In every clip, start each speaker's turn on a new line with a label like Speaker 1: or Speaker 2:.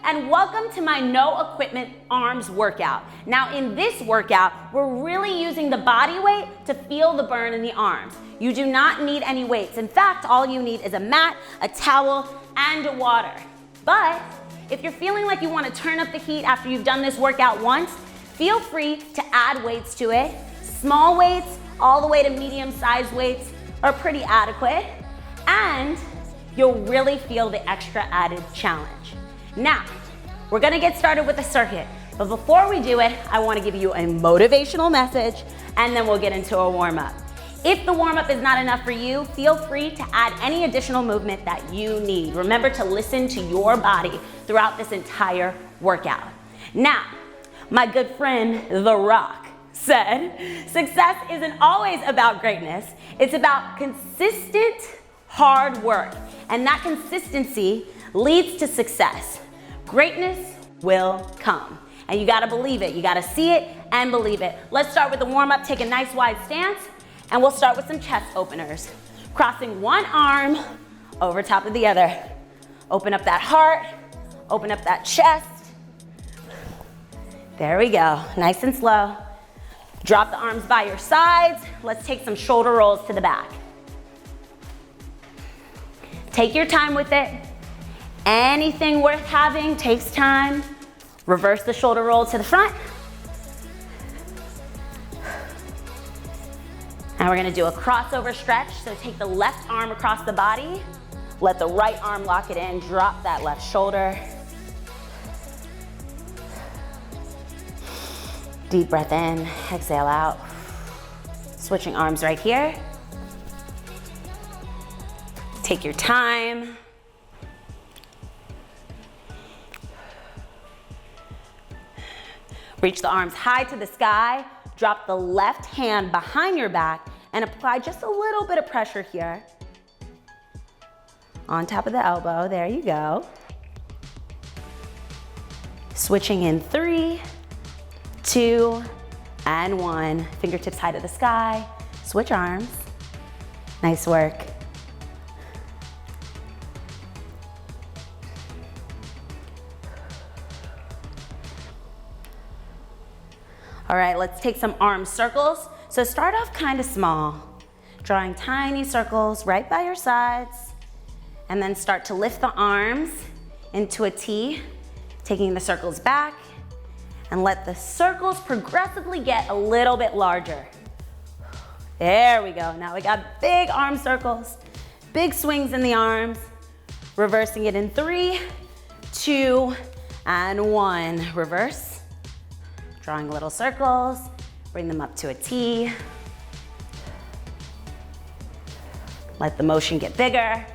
Speaker 1: And welcome to my no equipment arms workout. Now in this workout, we're really using the body weight to feel the burn in the arms. You do not need any weights. In fact, all you need is a mat, a towel, and water. But if you're feeling like you want to turn up the heat after you've done this workout once, feel free to add weights to it. Small weights, all the way to medium-sized weights are pretty adequate, and you'll really feel the extra added challenge. Now, we're gonna get started with the circuit, but before we do it, I wanna give you a motivational message, and then we'll get into a warm-up. If the warm-up is not enough for you, feel free to add any additional movement that you need. Remember to listen to your body throughout this entire workout. Now, my good friend, The Rock, said, success isn't always about greatness, it's about consistent hard work, and that consistency leads to success. Greatness will come. And you gotta believe it. You gotta see it and believe it. Let's start with the warm-up. Take a nice wide stance, and we'll start with some chest openers. Crossing one arm over top of the other. Open up that heart, open up that chest. There we go, nice and slow. Drop the arms by your sides. Let's take some shoulder rolls to the back. Take your time with it. Anything worth having takes time. Reverse the shoulder roll to the front. Now we're gonna do a crossover stretch. So take the left arm across the body. Let the right arm lock it in. Drop that left shoulder. Deep breath in, exhale out. Switching arms right here. Take your time. Reach the arms high to the sky. Drop the left hand behind your back and apply just a little bit of pressure here. On top of the elbow, there you go. Switching in 3, 2, and 1. Fingertips high to the sky. Switch arms. Nice work. All right, let's take some arm circles. So start off kind of small, drawing tiny circles right by your sides, and then start to lift the arms into a T, taking the circles back, and let the circles progressively get a little bit larger. There we go. Now we got big arm circles, big swings in the arms, reversing it in 3, 2, and 1. Reverse. Drawing little circles, bring them up to a T. Let the motion get bigger.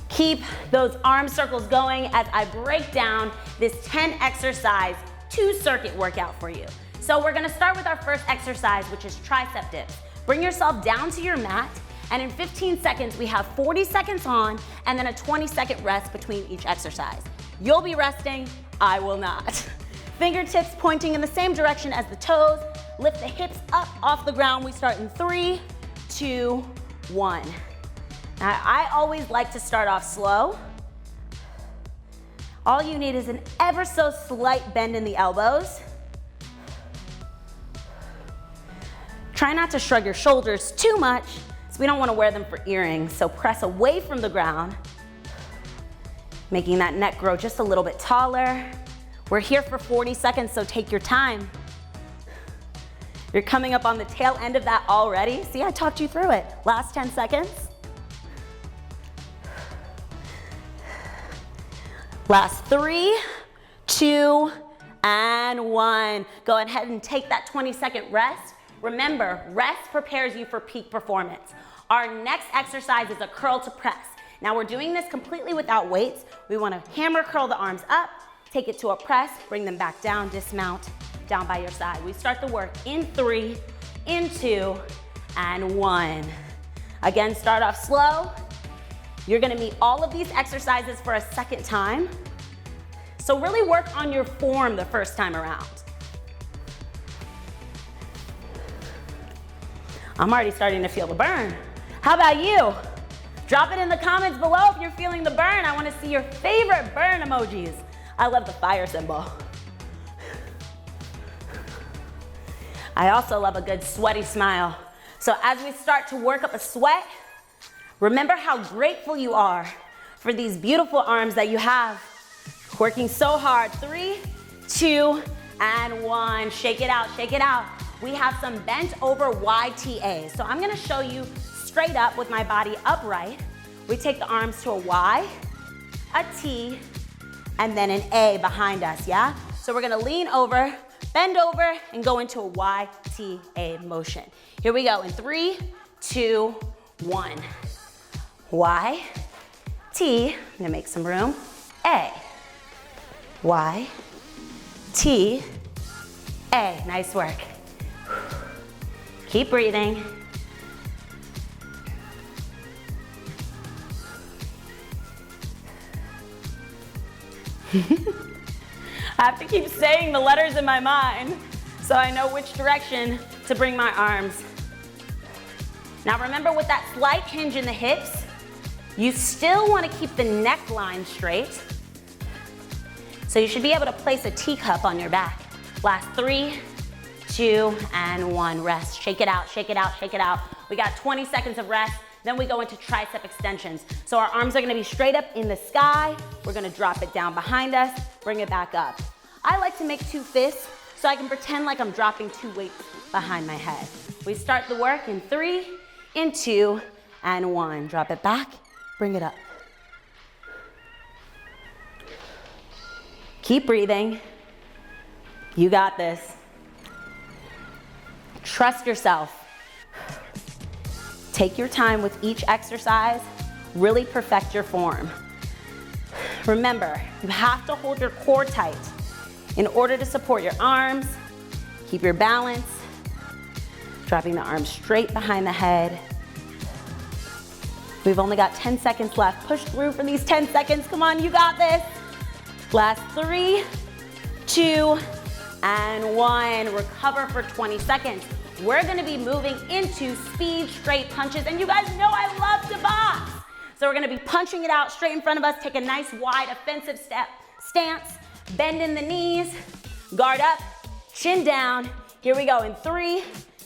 Speaker 1: Keep those arm circles going as I break down this 10 exercise 2-circuit workout for you. So we're gonna start with our first exercise, which is tricep dips. Bring yourself down to your mat, and in 15 seconds, we have 40 seconds on and then a 20-second rest between each exercise. You'll be resting, I will not. Fingertips pointing in the same direction as the toes. Lift the hips up off the ground. We start in 3, 2, 1. Now, I always like to start off slow. All you need is an ever so slight bend in the elbows. Try not to shrug your shoulders too much, so we don't want to wear them for earrings. So press away from the ground, making that neck grow just a little bit taller. We're here for 40 seconds, so take your time. You're coming up on the tail end of that already. See, I talked you through it. Last 10 seconds. Last 3, 2, and 1. Go ahead and take that 20-second rest. Remember, rest prepares you for peak performance. Our next exercise is a curl to press. Now we're doing this completely without weights. We want to hammer curl the arms up, take it to a press, bring them back down, dismount, down by your side. We start the work in 3, in 2, and 1. Again, start off slow. You're gonna meet all of these exercises for a second time. So really work on your form the first time around. I'm already starting to feel the burn. How about you? Drop it in the comments below if you're feeling the burn. I wanna see your favorite burn emojis. I love the fire symbol. I also love a good sweaty smile. So as we start to work up a sweat, remember how grateful you are for these beautiful arms that you have. Working so hard. 3, 2, and 1. Shake it out, shake it out. We have some bent over YTA. So I'm gonna show you straight up with my body upright. We take the arms to a Y, a T, and then an A behind us, yeah? So we're gonna lean over, bend over, and go into a YTA motion. Here we go in 3, 2, 1. Y, T, I'm gonna make some room, A. Y, T, A. Nice work. Keep breathing. I have to keep saying the letters in my mind so I know which direction to bring my arms. Now remember, with that slight hinge in the hips, you still want to keep the neckline straight. So you should be able to place a teacup on your back. Last 3, 2, and 1. Rest. Shake it out, shake it out, shake it out. We got 20 seconds of rest. Then we go into tricep extensions. So our arms are gonna be straight up in the sky. We're gonna drop it down behind us, bring it back up. I like to make 2 fists so I can pretend like I'm dropping 2 weights behind my head. We start the work in 3, in 2, and 1. Drop it back, bring it up. Keep breathing. You got this. Trust yourself. Take your time with each exercise. Really perfect your form. Remember, you have to hold your core tight in order to support your arms. Keep your balance. Dropping the arms straight behind the head. We've only got 10 seconds left. Push through for these 10 seconds. Come on, you got this. Last 3, 2, and 1. Recover for 20 seconds. We're gonna be moving into speed straight punches, and you guys know I love to box. So we're gonna be punching it out straight in front of us. Take a nice wide offensive stance, bend in the knees, guard up, chin down. Here we go in 3,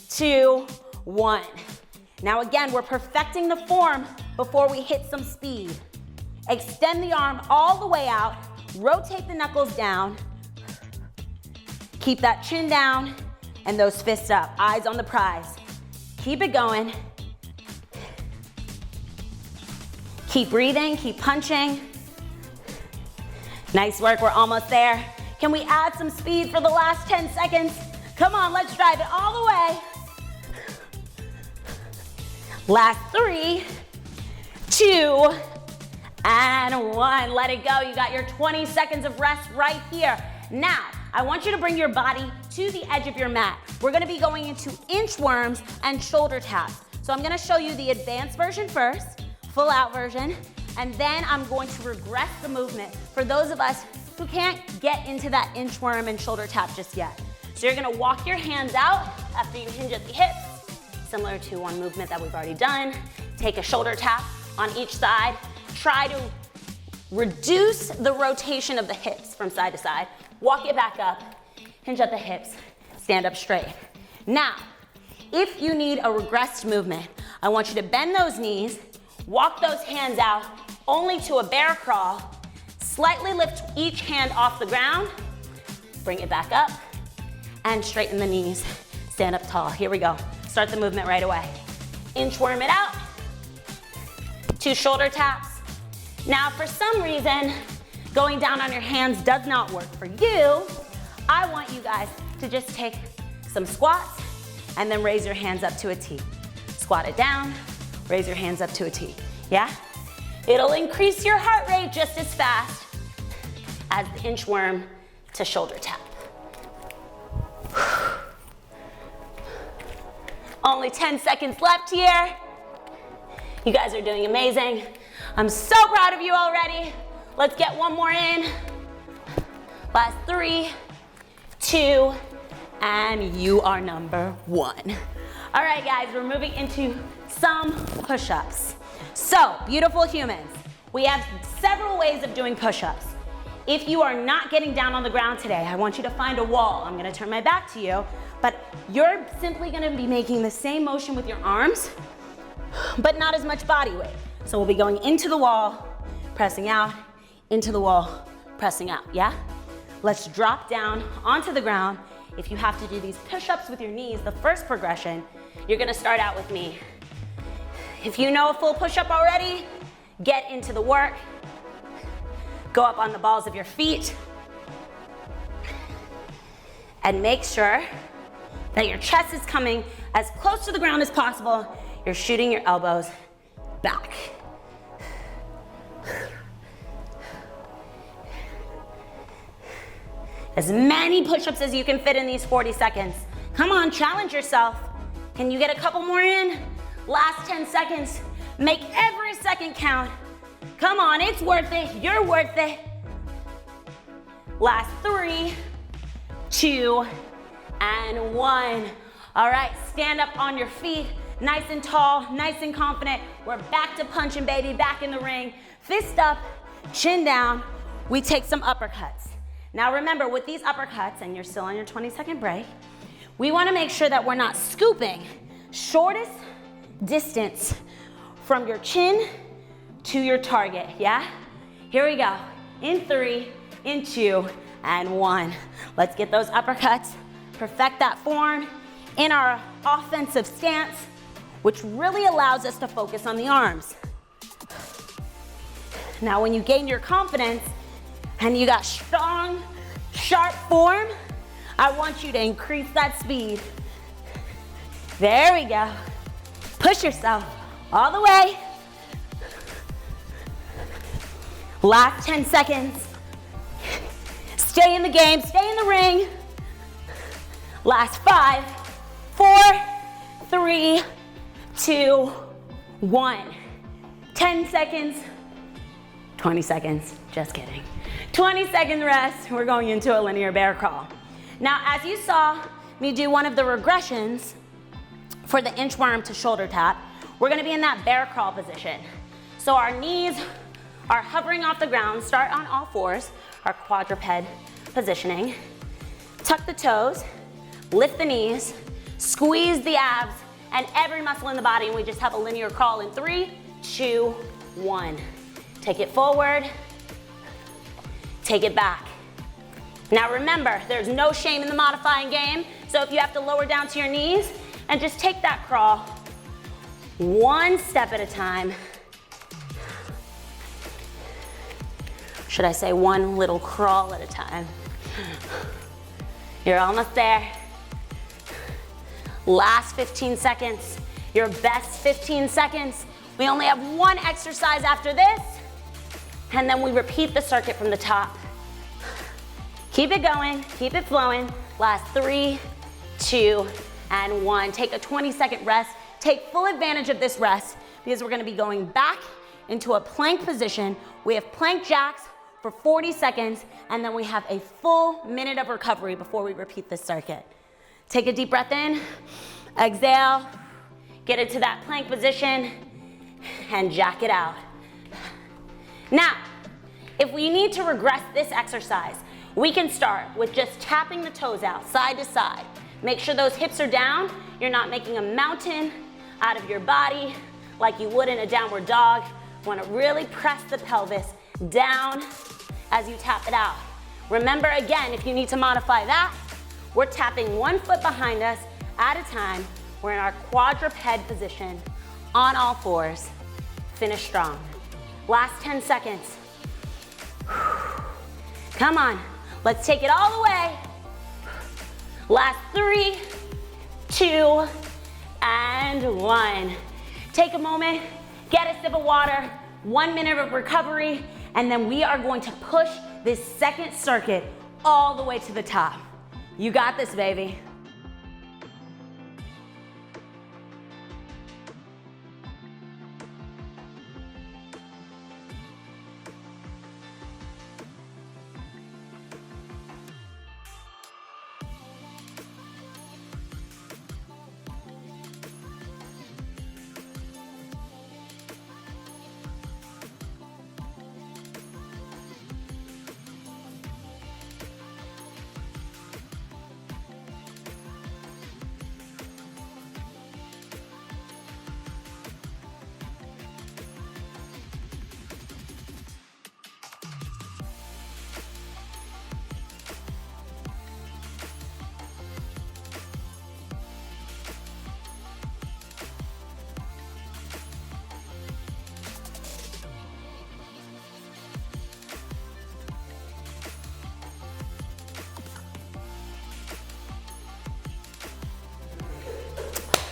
Speaker 1: 2, 1. Now again, we're perfecting the form before we hit some speed. Extend the arm all the way out, rotate the knuckles down, keep that chin down, and those fists up, eyes on the prize. Keep it going. Keep breathing, keep punching. Nice work, we're almost there. Can we add some speed for the last 10 seconds? Come on, let's drive it all the way. Last 3, 2, and 1. Let it go, you got your 20 seconds of rest right here. Now, I want you to bring your body to the edge of your mat. We're gonna be going into inchworms and shoulder taps. So I'm gonna show you the advanced version first, full out version, and then I'm going to regress the movement for those of us who can't get into that inchworm and shoulder tap just yet. So you're gonna walk your hands out after you hinge at the hips, similar to one movement that we've already done. Take a shoulder tap on each side. Try to reduce the rotation of the hips from side to side. Walk it back up, hinge at the hips, stand up straight. Now, if you need a regressed movement, I want you to bend those knees, walk those hands out only to a bear crawl, slightly lift each hand off the ground, bring it back up, and straighten the knees, stand up tall. Here we go. Start the movement right away. Inchworm it out, 2 shoulder taps. Now, for some reason, going down on your hands does not work for you. I want you guys to just take some squats and then raise your hands up to a T. Squat it down, raise your hands up to a T, yeah? It'll increase your heart rate just as fast as the inchworm to shoulder tap. Only 10 seconds left here. You guys are doing amazing. I'm so proud of you already. Let's get one more in. Last 3, 2, and you are number 1. All right, guys, we're moving into some push-ups. So, beautiful humans, we have several ways of doing push-ups. If you are not getting down on the ground today, I want you to find a wall. I'm gonna turn my back to you, but you're simply gonna be making the same motion with your arms, but not as much body weight. So we'll be going into the wall, pressing out, into the wall, pressing out, yeah? Let's drop down onto the ground. If you have to do these push-ups with your knees, the first progression, you're gonna start out with me. If you know a full push-up already, get into the work. Go up on the balls of your feet. And make sure that your chest is coming as close to the ground as possible. You're shooting your elbows back. As many push-ups as you can fit in these 40 seconds. Come on, challenge yourself. Can you get a couple more in? Last 10 seconds. Make every second count. Come on, it's worth it. You're worth it. Last 3, 2, and 1. All right, stand up on your feet. Nice and tall, nice and confident. We're back to punching, baby, back in the ring. Fist up, chin down. We take some uppercuts. Now remember, with these uppercuts, and you're still on your 20-second break, we wanna make sure that we're not scooping. Shortest distance from your chin to your target, yeah? Here we go. In 3, in 2, and 1. Let's get those uppercuts, perfect that form in our offensive stance, which really allows us to focus on the arms. Now, when you gain your confidence and you got strong, sharp form, I want you to increase that speed. There we go. Push yourself all the way. Last 10 seconds. Stay in the game, stay in the ring. Last 5, 4, 3, 2, 1. 10 seconds. 20 seconds, just kidding. 20-second rest, we're going into a linear bear crawl. Now, as you saw me do one of the regressions for the inchworm to shoulder tap, we're gonna be in that bear crawl position. So our knees are hovering off the ground, start on all fours, our quadruped positioning. Tuck the toes, lift the knees, squeeze the abs and every muscle in the body, and we just have a linear crawl in 3, 2, 1. Take it forward, take it back. Now remember, there's no shame in the modifying game, so if you have to lower down to your knees and just take that crawl one step at a time. Should I say one little crawl at a time? You're almost there. Last 15 seconds, your best 15 seconds. We only have one exercise after this, and then we repeat the circuit from the top. Keep it going, keep it flowing. Last 3, 2, and 1. Take a 20-second rest. Take full advantage of this rest because we're gonna be going back into a plank position. We have plank jacks for 40 seconds, and then we have a full minute of recovery before we repeat this circuit. Take a deep breath in, exhale, get into that plank position, and jack it out. Now, if we need to regress this exercise, we can start with just tapping the toes out, side to side. Make sure those hips are down. You're not making a mountain out of your body like you would in a downward dog. You wanna really press the pelvis down as you tap it out. Remember again, if you need to modify that, we're tapping one foot behind us at a time. We're in our quadruped position on all fours. Finish strong. Last 10 seconds. Come on, let's take it all the way. Last 3, 2, and 1. Take a moment, get a sip of water, 1 minute of recovery, and then we are going to push this second circuit all the way to the top. You got this, baby.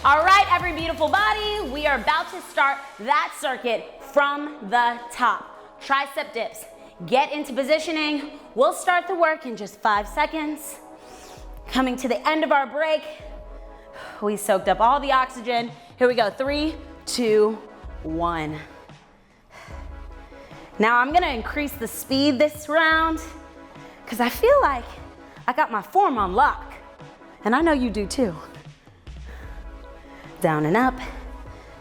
Speaker 1: All right, every beautiful body, we are about to start that circuit from the top. Tricep dips. Get into positioning. We'll start the work in just 5 seconds. Coming to the end of our break. We soaked up all the oxygen. Here we go, 3, 2, 1. Now I'm gonna increase the speed this round because I feel like I got my form on lock. And I know you do too. Down and up,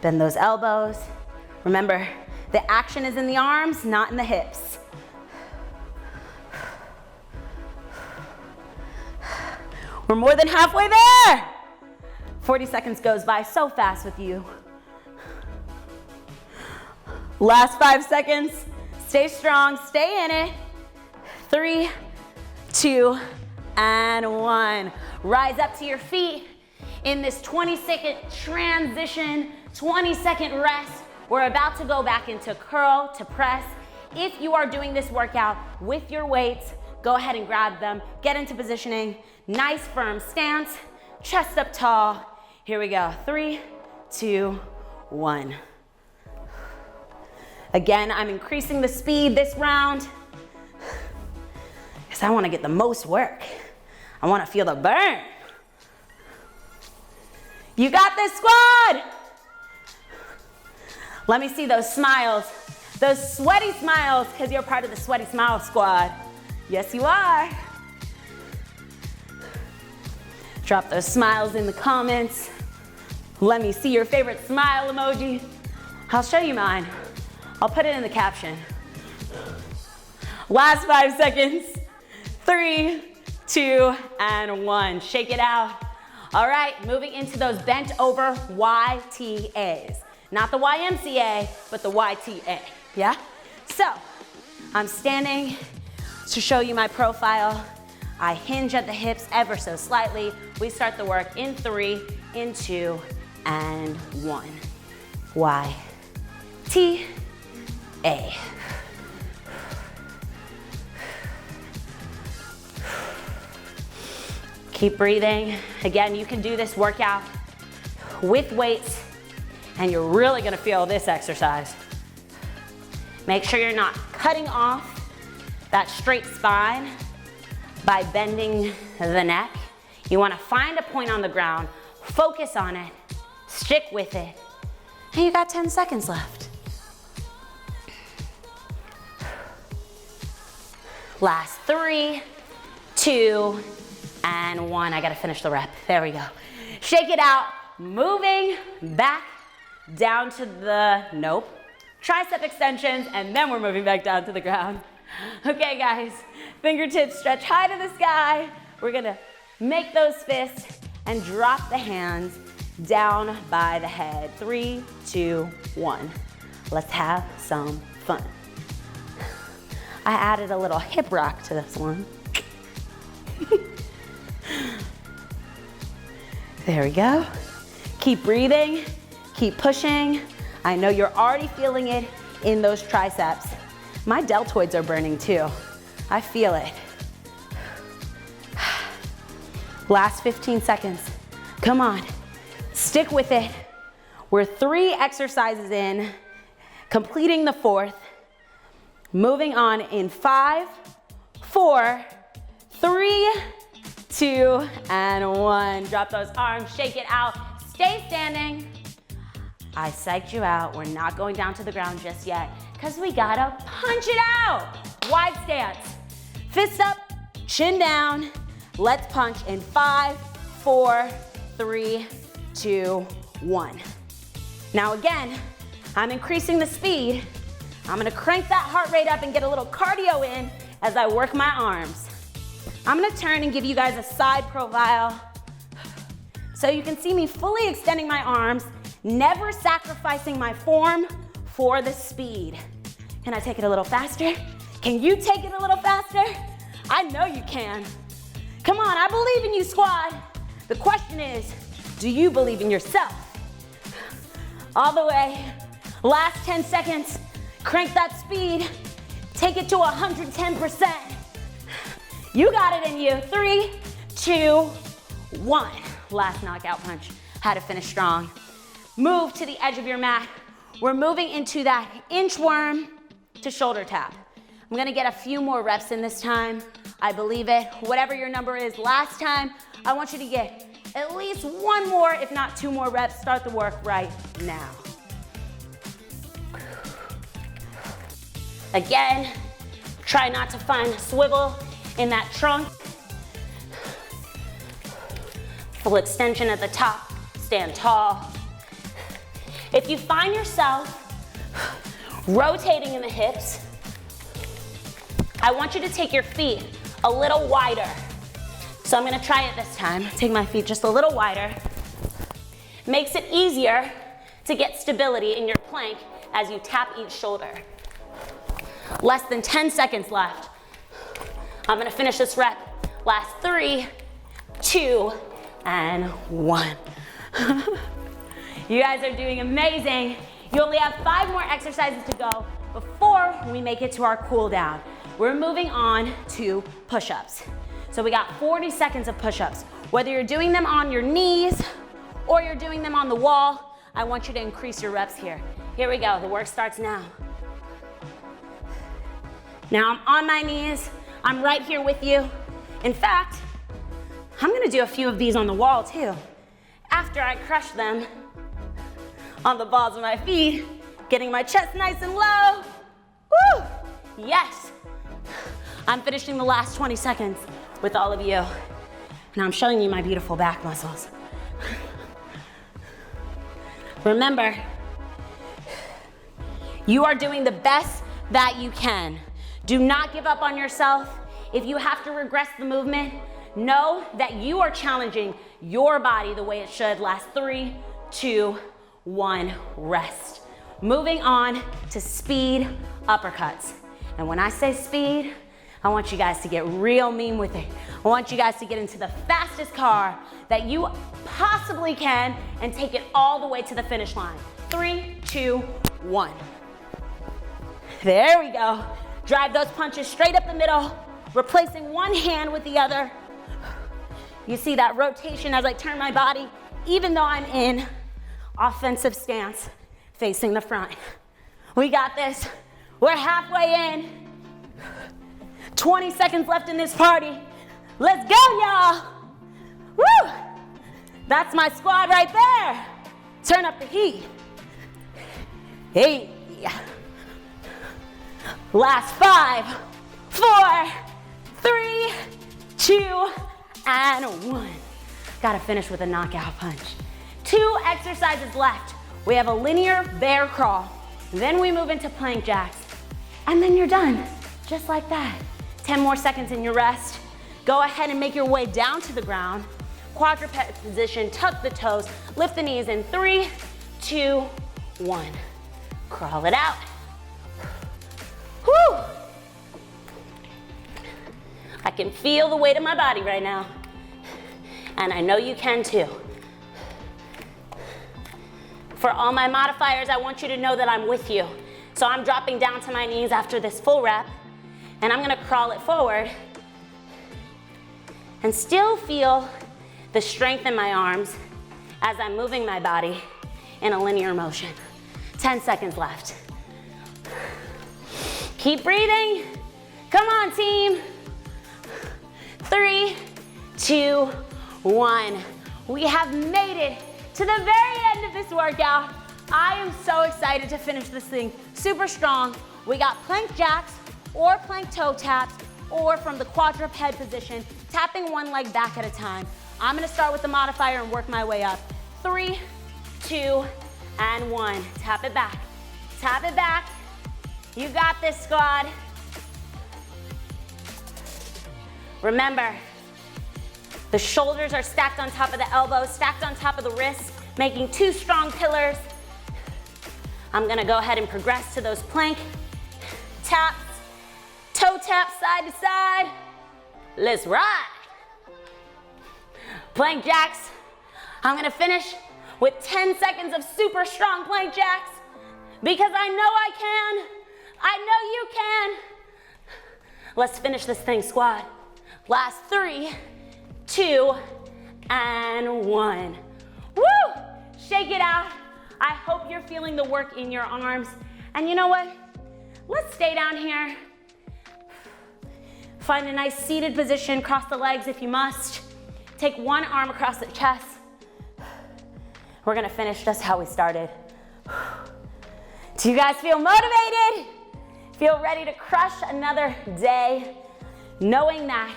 Speaker 1: bend those elbows. Remember, the action is in the arms, not in the hips. We're more than halfway there. 40 seconds goes by so fast with you. Last 5 seconds. Stay strong, stay in it. 3, 2, and 1. Rise up to your feet. In this 20-second transition, 20-second rest, we're about to go back into curl to press. If you are doing this workout with your weights, go ahead and grab them. Get into positioning. Nice firm stance, chest up tall. Here we go, 3, 2, 1. Again, I'm increasing the speed this round because I want to get the most work. I want to feel the burn. You got this, squad. Let me see those smiles, those sweaty smiles, because you're part of the Sweaty Smile Squad. Yes, you are. Drop those smiles in the comments. Let me see your favorite smile emoji. I'll show you mine. I'll put it in the caption. Last 5 seconds. 3, 2, and 1. Shake it out. All right, moving into those bent over YTAs. Not the YMCA, but the YTA, yeah? So, I'm standing to show you my profile. I hinge at the hips ever so slightly. We start the work in 3, in 2, and 1. YTA. Keep breathing. Again, you can do this workout with weights, and you're really gonna feel this exercise. Make sure you're not cutting off that straight spine by bending the neck. You wanna find a point on the ground, focus on it, stick with it, and you got 10 seconds left. Last 3, 2, and 1. I gotta finish the rep. There we go. Shake it out, moving back down to the, nope, tricep extensions, and then we're moving back down to the ground. Okay, guys, fingertips stretch high to the sky. We're gonna make those fists and drop the hands down by the head. 3, 2, 1. Let's have some fun. I added a little hip rock to this one. There we go. Keep breathing, keep pushing. I know you're already feeling it in those triceps. My deltoids are burning too. I feel it. Last 15 seconds. Come on, stick with it. We're 3 exercises in, completing the 4th. Moving on in 5, 4, 3, 2, and 1. Drop those arms, shake it out, stay standing. I psyched you out. We're not going down to the ground just yet because we gotta punch it out. Wide stance. Fist up, chin down. Let's punch in 5, 4, 3, 2, 1. Now again, I'm increasing the speed. I'm gonna crank that heart rate up and get a little cardio in as I work my arms. I'm gonna turn and give you guys a side profile so you can see me fully extending my arms, never sacrificing my form for the speed. Can I take it a little faster? Can you take it a little faster? I know you can. Come on, I believe in you, squad. The question is, do you believe in yourself? All the way. Last 10 seconds. Crank that speed. Take it to 110%. You got it in you. 3, 2, 1. Last knockout punch. how to finish strong. Move to the edge of your mat. We're moving into that inchworm to shoulder tap. I'm gonna get a few more reps in this time. I believe it. Whatever your number is last time, I want you to get at least one more, if not two more reps. Start the work right now. Again, try not to find swivel in that trunk. Full extension at the top, stand tall. If you find yourself rotating in the hips, I want you to take your feet a little wider. So I'm gonna try it this time. Take my feet just a little wider. Makes it easier to get stability in your plank as you tap each shoulder. Less than 10 seconds left. I'm gonna finish this rep. Last 3, 2, and 1. You guys are doing amazing. You only have 5 more exercises to go before we make it to our cool down. We're moving on to push-ups. So we got 40 seconds of push-ups. Whether you're doing them on your knees or you're doing them on the wall, I want you to increase your reps here. Here we go, the work starts now. Now I'm on my knees, I'm right here with you. In fact, I'm gonna do a few of these on the wall too. After I crush them on the balls of my feet, getting my chest nice and low. Woo! Yes! I'm finishing the last 20 seconds with all of you. Now I'm showing you my beautiful back muscles. Remember, you are doing the best that you can. Do not give up on yourself. If you have to regress the movement, know that you are challenging your body the way it should. Last 3, 2, 1, rest. Moving on to speed uppercuts. And when I say speed, I want you guys to get real mean with it. I want you guys to get into the fastest car that you possibly can and take it all the way to the finish line. 3, 2, 1. There we go. Drive those punches straight up the middle, replacing one hand with the other. You see that rotation as I turn my body, even though I'm in offensive stance, facing the front. We got this. We're halfway in. 20 seconds left in this party. Let's go, y'all. Woo! That's my squad right there. Turn up the heat. Hey. Last 5, 4, 3, 2, and 1. Gotta finish with a knockout punch. 2 exercises left. We have a linear bear crawl. Then we move into plank jacks. And then you're done, just like that. 10 more seconds in your rest. Go ahead and make your way down to the ground. Quadruped position, tuck the toes, lift the knees in 3, 2, 1. Crawl it out. Whew. I can feel the weight of my body right now. And I know you can too. For all my modifiers, I want you to know that I'm with you. So I'm dropping down to my knees after this full rep, and I'm gonna crawl it forward and still feel the strength in my arms as I'm moving my body in a linear motion. 10 seconds left. Keep breathing. Come on, team. 3, 2, 1. We have made it to the very end of this workout. I am so excited to finish this thing super strong. We got plank jacks or plank toe taps or from the quadruped position, tapping one leg back at a time. I'm gonna start with the modifier and work my way up. 3, 2, and 1. Tap it back. Tap it back. You got this, squad. Remember, the shoulders are stacked on top of the elbows, stacked on top of the wrists, making 2 strong pillars. I'm gonna go ahead and progress to those plank taps, toe taps side to side. Let's ride. Plank jacks. I'm gonna finish with 10 seconds of super strong plank jacks because I know I can. I know you can. Let's finish this thing, squad. Last 3, 2, and 1. Woo! shake it out. I hope you're feeling the work in your arms. And you know what? Let's stay down here. Find a nice seated position, cross the legs if you must. Take one arm across the chest. We're gonna finish just how we started. Do you guys feel motivated? Feel ready to crush another day, knowing that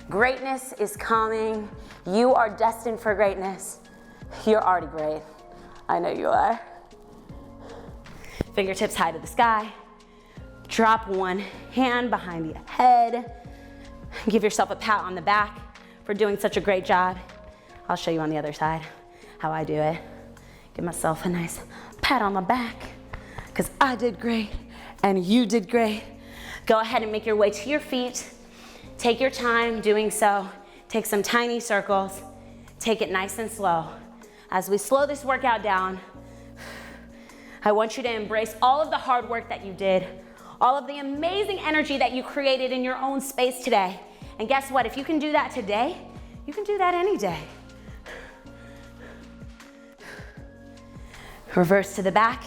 Speaker 1: greatness is coming. You are destined for greatness. You're already great. I know you are. Fingertips high to the sky. Drop one hand behind the head. Give yourself a pat on the back for doing such a great job. I'll show you on the other side how I do it. Give myself a nice pat on the back, because I did great and you did great. Go ahead and make your way to your feet. Take your time doing so. Take some tiny circles. Take it nice and slow. As we slow this workout down, I want you to embrace all of the hard work that you did, all of the amazing energy that you created in your own space today. And guess what? If you can do that today, you can do that any day. Reverse to the back.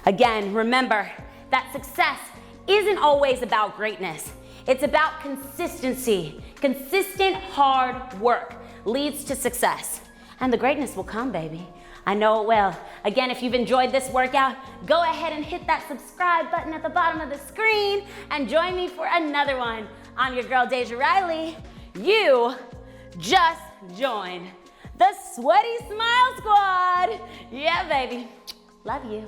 Speaker 1: Again, remember that success isn't always about greatness. It's about consistency. Consistent hard work leads to success. And the greatness will come, baby. I know it will. Again, if you've enjoyed this workout, go ahead and hit that subscribe button at the bottom of the screen and join me for another one. I'm your girl, Deja Riley. You just joined the Sweaty Smile Squad. Yeah, baby. Love you.